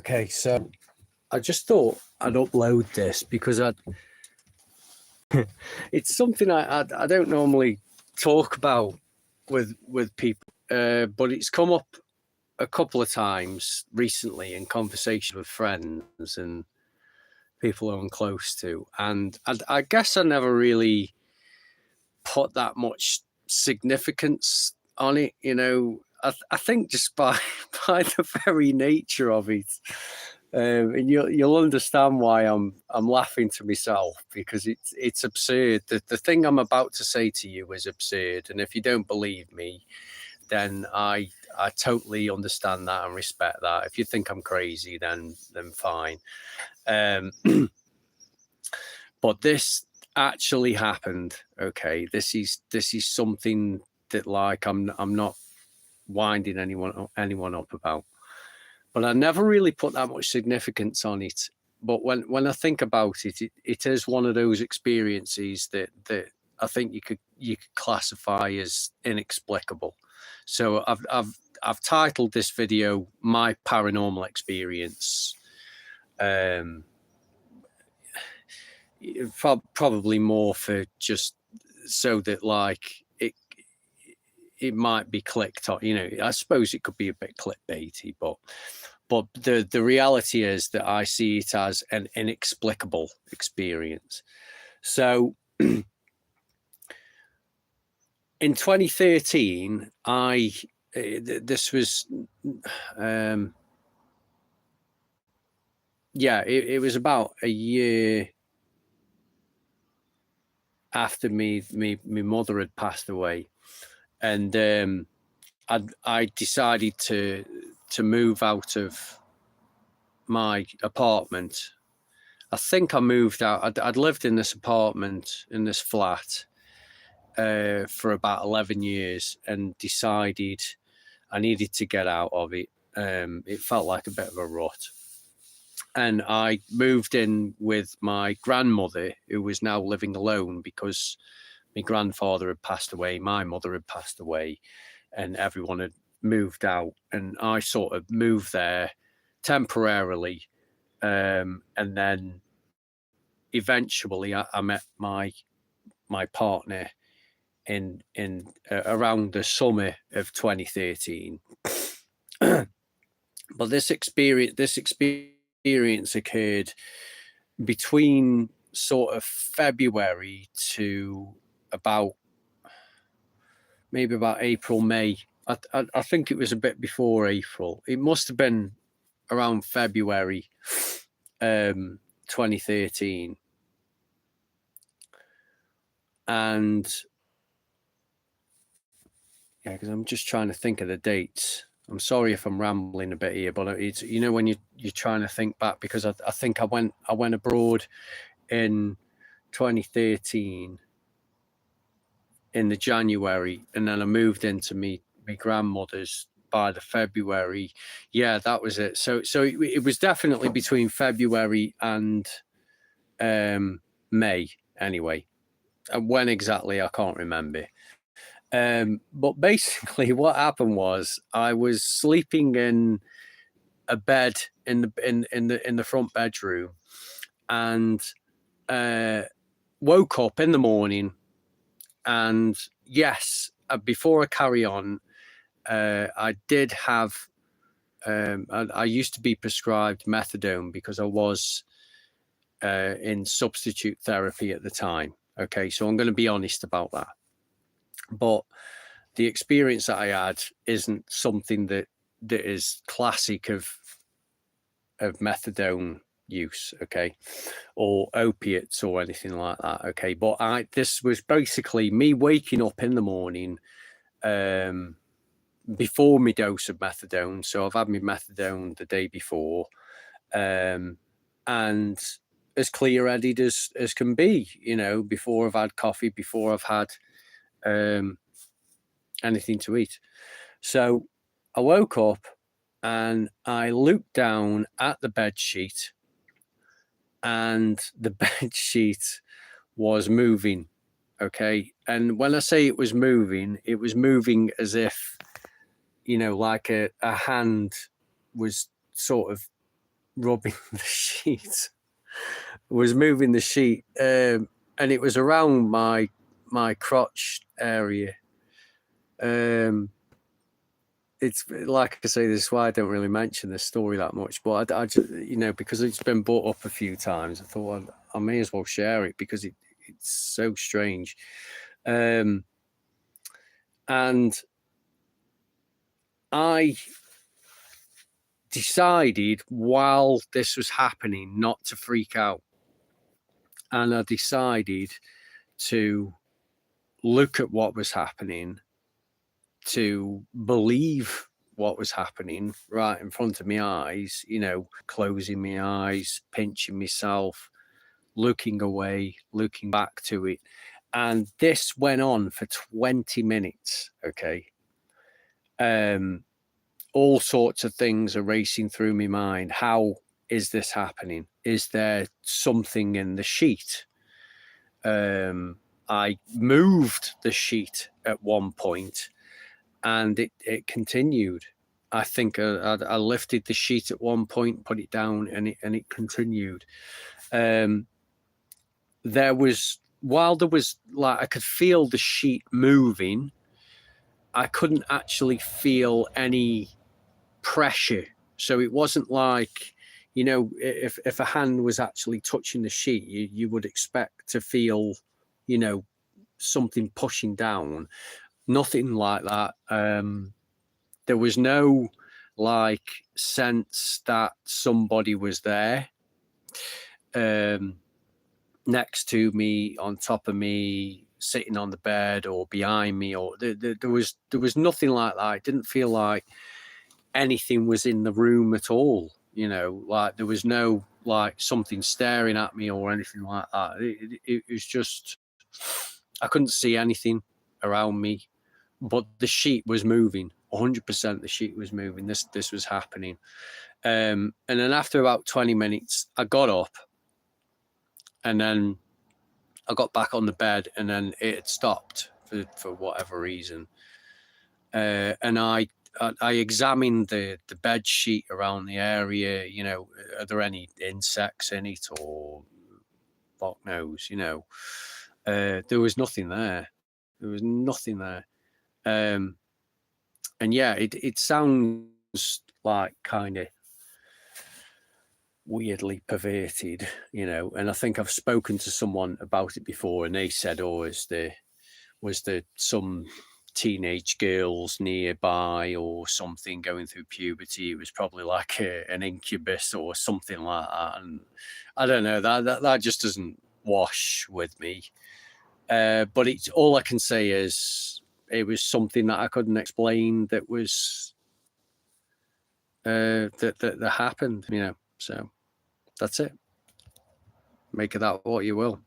Okay, so I just thought I'd upload this because it's something I don't normally talk about with people, but it's come up a couple of times recently in conversation with friends and people I'm close to, and I guess I never really put that much significance on it. I think just by the very nature of it. And you'll understand why I'm laughing to myself, because it's absurd. The thing I'm about to say to you is absurd, and if you don't believe me, then I totally understand that and respect that. If you think I'm crazy, then fine. But this actually happened. Okay, this is something that, like, I'm not winding anyone up about. But I never really put that much significance on it. But when I think about it, it is one of those experiences that I think you could classify as inexplicable. So I've titled this video "My Paranormal Experience." Probably more for just so that, like, it might be clicked on. I suppose it could be a bit clickbaity, but the reality is that I see it as an inexplicable experience. So in 2013, this was it was about a year after my mother had passed away, and I decided to move out of my apartment. I think I moved out. I'd lived in this apartment, in this flat, for about 11 years, and decided I needed to get out of it. It felt like a bit of a rut. And I moved in with my grandmother, who was now living alone because my grandfather had passed away, my mother had passed away, and everyone had moved out. And I sort of moved there temporarily. And then eventually I met my partner in around the summer of 2013. But this experience occurred between sort of February to maybe about April, May. I think it was a bit before April. It must have been around February 2013. And yeah, because I'm just trying to think of the dates. I'm sorry if I'm rambling a bit here, but it's, when you're trying to think back, because I think I went abroad in 2013 in the January, and then I moved into my grandmother's by the February. Yeah, that was it. So it was definitely between February and May anyway. And when exactly, I can't remember. But basically what happened was I was sleeping in a bed in the front bedroom, and woke up in the morning. And yes, before I carry on, I did have I used to be prescribed methadone because I was in substitute therapy at the time. Okay, so I'm going to be honest about that. But the experience that I had isn't something that is classic of methadone use, okay, or opiates or anything like that, okay. But this was basically me waking up in the morning before my dose of methadone. So I've had my methadone the day before, and as clear-headed as can be, before I've had coffee, before I've had anything to eat. So I woke up and I looked down at the bed sheet, and the bed sheet was moving. Okay. And when I say it was moving as if, like a hand was sort of rubbing the sheet, was moving the sheet, and it was around my crotch area. It's like I say, this is why I don't really mention this story that much, but I just, you know, because it's been brought up a few times, I thought, well, I may as well share it because it's so strange. And I decided while this was happening not to freak out, and I decided to look at what was happening, to believe what was happening right in front of my eyes, you know, closing my eyes, pinching myself, looking away, looking back to it. And this went on for 20 minutes. Okay. All sorts of things are racing through my mind. How is this happening? Is there something in the sheet? I moved the sheet at one point, and it continued. I think I lifted the sheet at one point, put it down, and it continued. There was, while there was, like, I could feel the sheet moving, I couldn't actually feel any pressure. So it wasn't like, you know, if a hand was actually touching the sheet, you would expect to feel, you know, something pushing down. Nothing like that. There was no like sense that somebody was there next to me, on top of me, sitting on the bed, or behind me, or there was nothing like that. It didn't feel like anything was in the room at all. You know, like there was no like something staring at me or anything like that. It was just, I couldn't see anything around me, but the sheet was moving. 100% the sheet was moving. This was happening. And then after about 20 minutes, I got up, and then I got back on the bed, and then it had stopped for whatever reason. And I examined the bed sheet around the area. You know, are there any insects in it, or fuck knows, you know. There was nothing there. There was nothing there. And yeah, it sounds like kind of weirdly perverted, you know. And I think I've spoken to someone about it before, and they said, "Oh, was there some teenage girls nearby or something going through puberty? It was probably like an incubus or something like that." And I don't know, that just doesn't wash with me. But it's, all I can say is it was something that I couldn't explain, that was that happened, you know. So that's it. Make of that what you will.